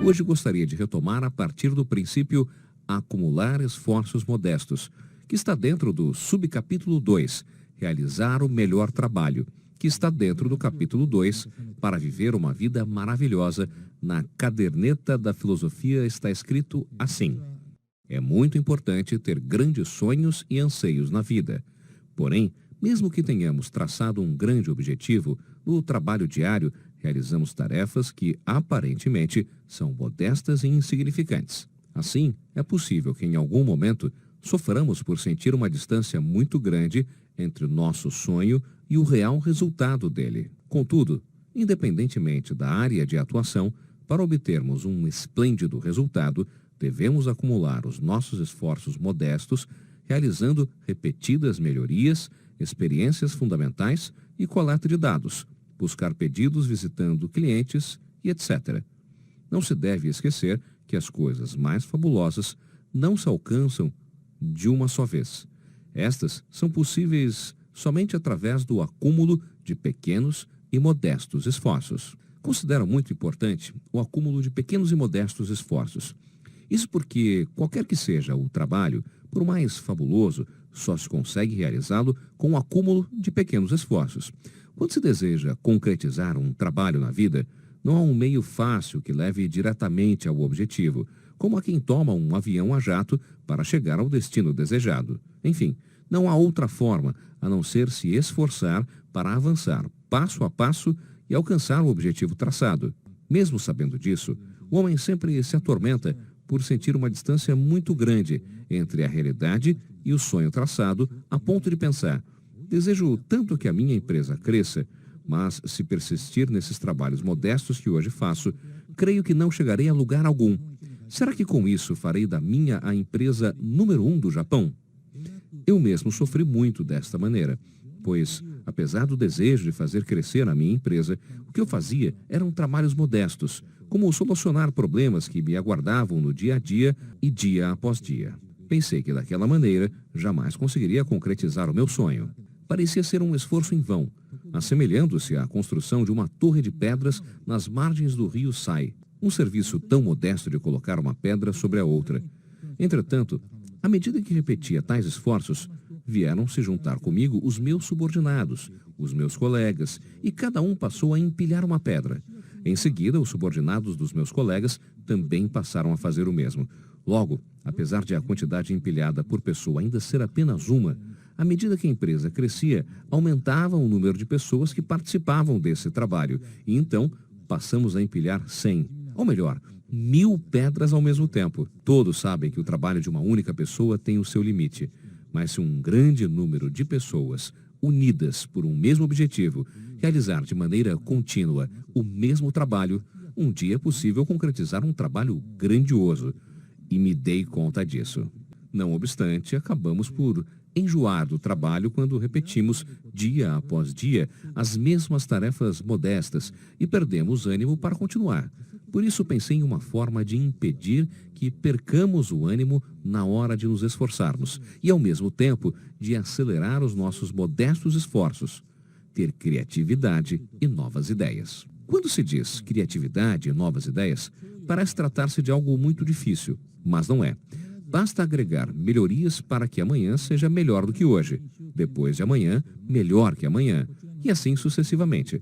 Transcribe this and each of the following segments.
Hoje gostaria de retomar a partir do princípio acumular esforços modestos, que está dentro do subcapítulo 2, realizar o melhor trabalho, que está dentro do capítulo 2, para viver uma vida maravilhosa. Na caderneta da filosofia está escrito assim: é muito importante ter grandes sonhos e anseios na vida. Porém, mesmo que tenhamos traçado um grande objetivo, no trabalho diário realizamos tarefas que aparentemente são modestas e insignificantes. Assim, é possível que em algum momento soframos por sentir uma distância muito grande entre o nosso sonho e o real resultado dele. Contudo, independentemente da área de atuação, para obtermos um esplêndido resultado, devemos acumular os nossos esforços modestos, realizando repetidas melhorias, experiências fundamentais e coleta de dados, buscar pedidos visitando clientes e etc. Não se deve esquecer que as coisas mais fabulosas não se alcançam de uma só vez. Estas são possíveis somente através do acúmulo de pequenos e modestos esforços. Considero muito importante o acúmulo de pequenos e modestos esforços. Isso porque, qualquer que seja o trabalho, por mais fabuloso, só se consegue realizá-lo com o acúmulo de pequenos esforços. Quando se deseja concretizar um trabalho na vida, não há um meio fácil que leve diretamente ao objetivo, como a quem toma um avião a jato para chegar ao destino desejado. Enfim, não há outra forma a não ser se esforçar para avançar passo a passo e alcançar o objetivo traçado. Mesmo sabendo disso, o homem sempre se atormenta por sentir uma distância muito grande entre a realidade e o sonho traçado, a ponto de pensar: desejo tanto que a minha empresa cresça, mas se persistir nesses trabalhos modestos que hoje faço, creio que não chegarei a lugar algum. Será que com isso farei da minha a empresa número 1 do Japão? Eu mesmo sofri muito desta maneira, pois, apesar do desejo de fazer crescer a minha empresa, o que eu fazia eram trabalhos modestos, como solucionar problemas que me aguardavam no dia a dia e dia após dia. Pensei que daquela maneira jamais conseguiria concretizar o meu sonho. Parecia ser um esforço em vão, assemelhando-se à construção de uma torre de pedras nas margens do rio Sai, um serviço tão modesto de colocar uma pedra sobre a outra. Entretanto, à medida que repetia tais esforços, vieram se juntar comigo os meus subordinados, os meus colegas, e cada um passou a empilhar uma pedra. Em seguida, os subordinados dos meus colegas também passaram a fazer o mesmo. Logo, apesar de a quantidade empilhada por pessoa ainda ser apenas uma, à medida que a empresa crescia, aumentava o número de pessoas que participavam desse trabalho, e então passamos a empilhar 100, ou melhor, 1000 pedras ao mesmo tempo. Todos sabem que o trabalho de uma única pessoa tem o seu limite, mas se um grande número de pessoas unidas por um mesmo objetivo realizar de maneira contínua o mesmo trabalho, um dia é possível concretizar um trabalho grandioso. E me dei conta disso. Não obstante, acabamos por enjoar do trabalho quando repetimos dia após dia as mesmas tarefas modestas e perdemos ânimo para continuar. Por isso pensei em uma forma de impedir que percamos o ânimo na hora de nos esforçarmos e, ao mesmo tempo, de acelerar os nossos modestos esforços. Ter criatividade e novas ideias. Quando se diz criatividade e novas ideias, parece tratar-se de algo muito difícil, mas não é. Basta agregar melhorias para que amanhã seja melhor do que hoje, depois de amanhã, melhor que amanhã, e assim sucessivamente.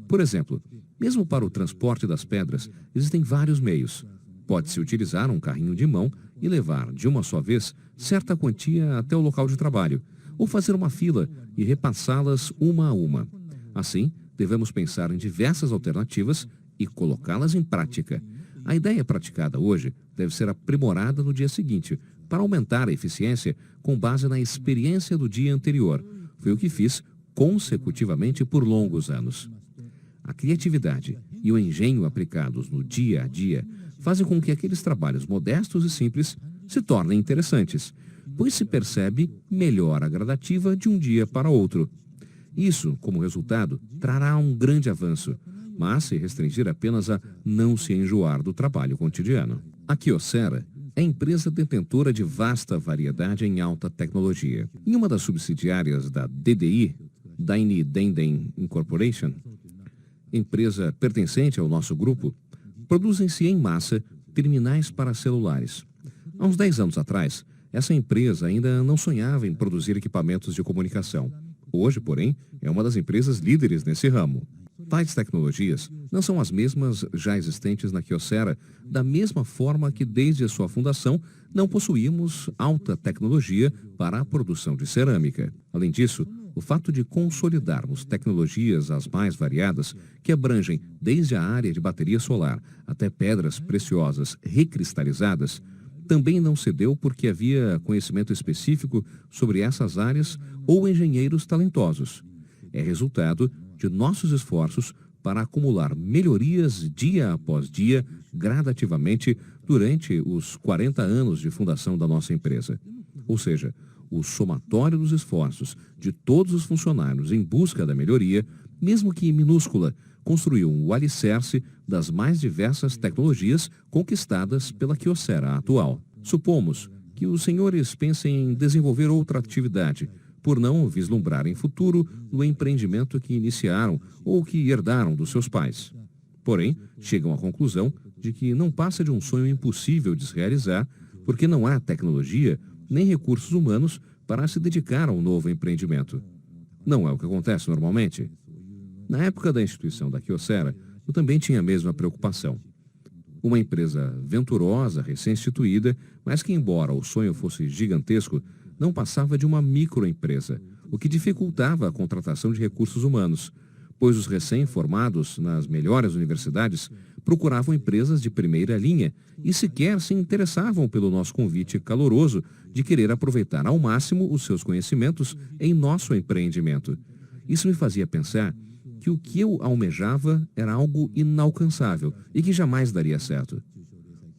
Por exemplo, mesmo para o transporte das pedras, existem vários meios. Pode-se utilizar um carrinho de mão e levar, de uma só vez, certa quantia até o local de trabalho, ou fazer uma fila e repassá-las uma a uma. Assim, devemos pensar em diversas alternativas e colocá-las em prática. A ideia praticada hoje deve ser aprimorada no dia seguinte, para aumentar a eficiência com base na experiência do dia anterior. Foi o que fiz consecutivamente por longos anos. A criatividade e o engenho aplicados no dia a dia fazem com que aqueles trabalhos modestos e simples se tornem interessantes, pois se percebe melhora gradativa de um dia para outro. Isso, como resultado, trará um grande avanço, mas se restringir apenas a não se enjoar do trabalho cotidiano. A Kyocera é empresa detentora de vasta variedade em alta tecnologia. Em uma das subsidiárias da DDI, Daini Denden Incorporation, empresa pertencente ao nosso grupo, Produzem-se em massa terminais para celulares. Há uns 10 anos atrás, essa empresa ainda não sonhava em produzir equipamentos de comunicação. Hoje, porém, é uma das empresas líderes nesse ramo. Tais tecnologias não são as mesmas já existentes na Kyocera, da mesma forma que desde a sua fundação não possuímos alta tecnologia para a produção de cerâmica. Além disso, o fato de consolidarmos tecnologias as mais variadas, que abrangem desde a área de bateria solar até pedras preciosas recristalizadas, também não se deu porque havia conhecimento específico sobre essas áreas ou engenheiros talentosos. É resultado de nossos esforços para acumular melhorias dia após dia, gradativamente, durante os 40 anos de fundação da nossa empresa. Ou seja, o somatório dos esforços de todos os funcionários em busca da melhoria, mesmo que minúscula, construiu o alicerce das mais diversas tecnologias conquistadas pela Kyocera atual. Supomos que os senhores pensem em desenvolver outra atividade, por não vislumbrarem futuro no empreendimento que iniciaram ou que herdaram dos seus pais. Porém, chegam à conclusão de que não passa de um sonho impossível de se realizar, porque não há tecnologia nem recursos humanos para se dedicar ao novo empreendimento. Não é o que acontece normalmente. Na época da instituição da Kyocera, eu também tinha a mesma preocupação. Uma empresa venturosa, recém-instituída, mas que, embora o sonho fosse gigantesco, não passava de uma microempresa, o que dificultava a contratação de recursos humanos, pois os recém-formados nas melhores universidades procuravam empresas de primeira linha e sequer se interessavam pelo nosso convite caloroso de querer aproveitar ao máximo os seus conhecimentos em nosso empreendimento. Isso me fazia pensar que o que eu almejava era algo inalcançável e que jamais daria certo.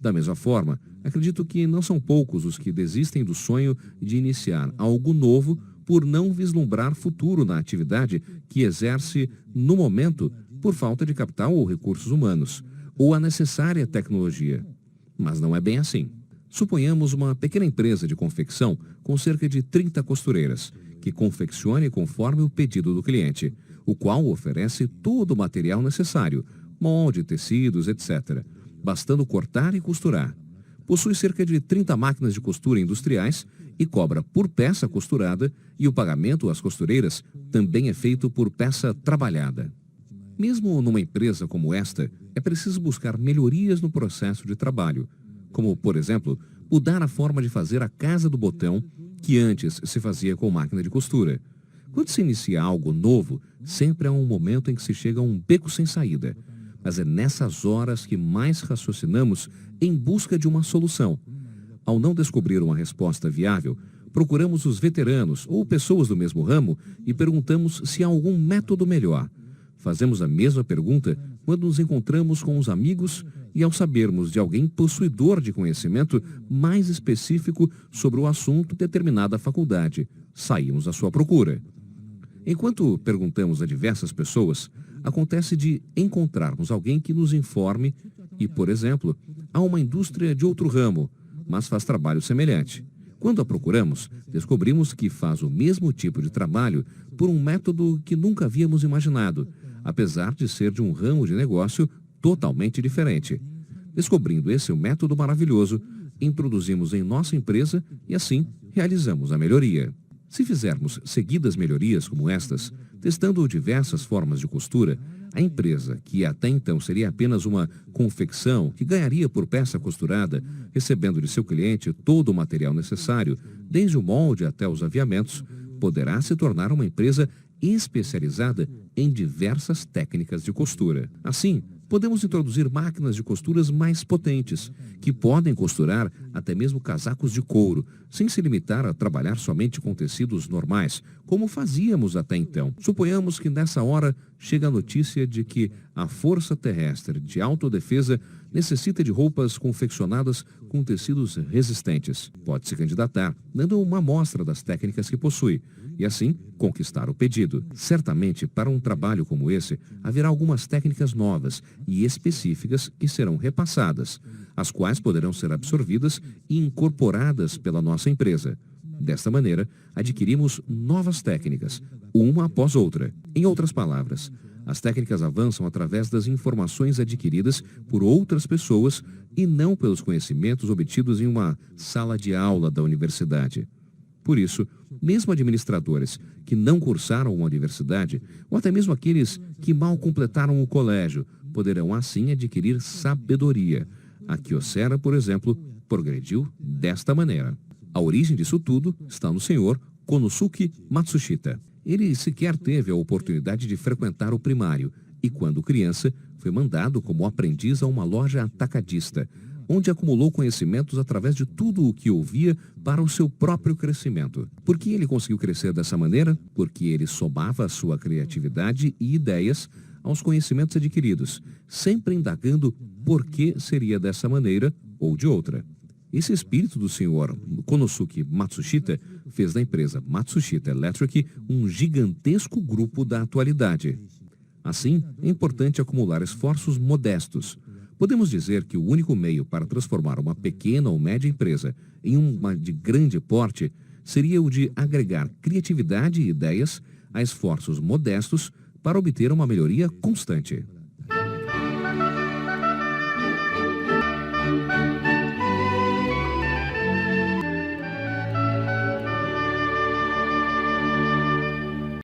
Da mesma forma, acredito que não são poucos os que desistem do sonho de iniciar algo novo por não vislumbrar futuro na atividade que exerce no momento por falta de capital ou recursos humanos, ou a necessária tecnologia. Mas não é bem assim. Suponhamos uma pequena empresa de confecção com cerca de 30 costureiras, que confeccione conforme o pedido do cliente, o qual oferece todo o material necessário, molde, tecidos, etc., bastando cortar e costurar. Possui cerca de 30 máquinas de costura industriais e cobra por peça costurada, e o pagamento às costureiras também é feito por peça trabalhada. Mesmo numa empresa como esta, é preciso buscar melhorias no processo de trabalho, como, por exemplo, mudar a forma de fazer a casa do botão, que antes se fazia com máquina de costura. Quando se inicia algo novo, sempre há um momento em que se chega a um beco sem saída. Mas é nessas horas que mais raciocinamos em busca de uma solução. Ao não descobrir uma resposta viável, procuramos os veteranos ou pessoas do mesmo ramo e perguntamos se há algum método melhor. Fazemos a mesma pergunta quando nos encontramos com os amigos e, ao sabermos de alguém possuidor de conhecimento mais específico sobre o assunto de determinada faculdade, saímos à sua procura. Enquanto perguntamos a diversas pessoas, acontece de encontrarmos alguém que nos informe e, por exemplo, há uma indústria de outro ramo, mas faz trabalho semelhante. Quando a procuramos, descobrimos que faz o mesmo tipo de trabalho por um método que nunca havíamos imaginado, apesar de ser de um ramo de negócio totalmente diferente. Descobrindo esse método maravilhoso, introduzimos em nossa empresa e assim realizamos a melhoria. Se fizermos seguidas melhorias como estas, testando diversas formas de costura, a empresa, que até então seria apenas uma confecção que ganharia por peça costurada, recebendo de seu cliente todo o material necessário, desde o molde até os aviamentos, poderá se tornar uma empresa especializada em diversas técnicas de costura. Assim, podemos introduzir máquinas de costuras mais potentes, que podem costurar até mesmo casacos de couro, sem se limitar a trabalhar somente com tecidos normais, como fazíamos até então. Suponhamos que nessa hora chega a notícia de que a Força Terrestre de Autodefesa necessita de roupas confeccionadas com tecidos resistentes. Pode se candidatar, dando uma amostra das técnicas que possui, e assim conquistar o pedido. Certamente, para um trabalho como esse, haverá algumas técnicas novas e específicas que serão repassadas, as quais poderão ser absorvidas e incorporadas pela nossa empresa. Desta maneira, adquirimos novas técnicas, uma após outra. Em outras palavras, As técnicas avançam através das informações adquiridas por outras pessoas e não pelos conhecimentos obtidos em uma sala de aula da universidade. Por isso, mesmo administradores que não cursaram uma universidade, ou até mesmo aqueles que mal completaram o colégio, poderão assim adquirir sabedoria. A Kyocera, por exemplo, progrediu desta maneira. A origem disso tudo está no senhor Konosuke Matsushita. Ele sequer teve a oportunidade de frequentar o primário e, quando criança, foi mandado como aprendiz a uma loja atacadista, onde acumulou conhecimentos através de tudo o que ouvia para o seu próprio crescimento. Por que ele conseguiu crescer dessa maneira? Porque ele somava a sua criatividade e ideias aos conhecimentos adquiridos, sempre indagando por que seria dessa maneira ou de outra. Esse espírito do senhor Konosuke Matsushita fez da empresa Matsushita Electric um gigantesco grupo da atualidade. Assim, é importante acumular esforços modestos. Podemos dizer que o único meio para transformar uma pequena ou média empresa em uma de grande porte seria o de agregar criatividade e ideias a esforços modestos para obter uma melhoria constante.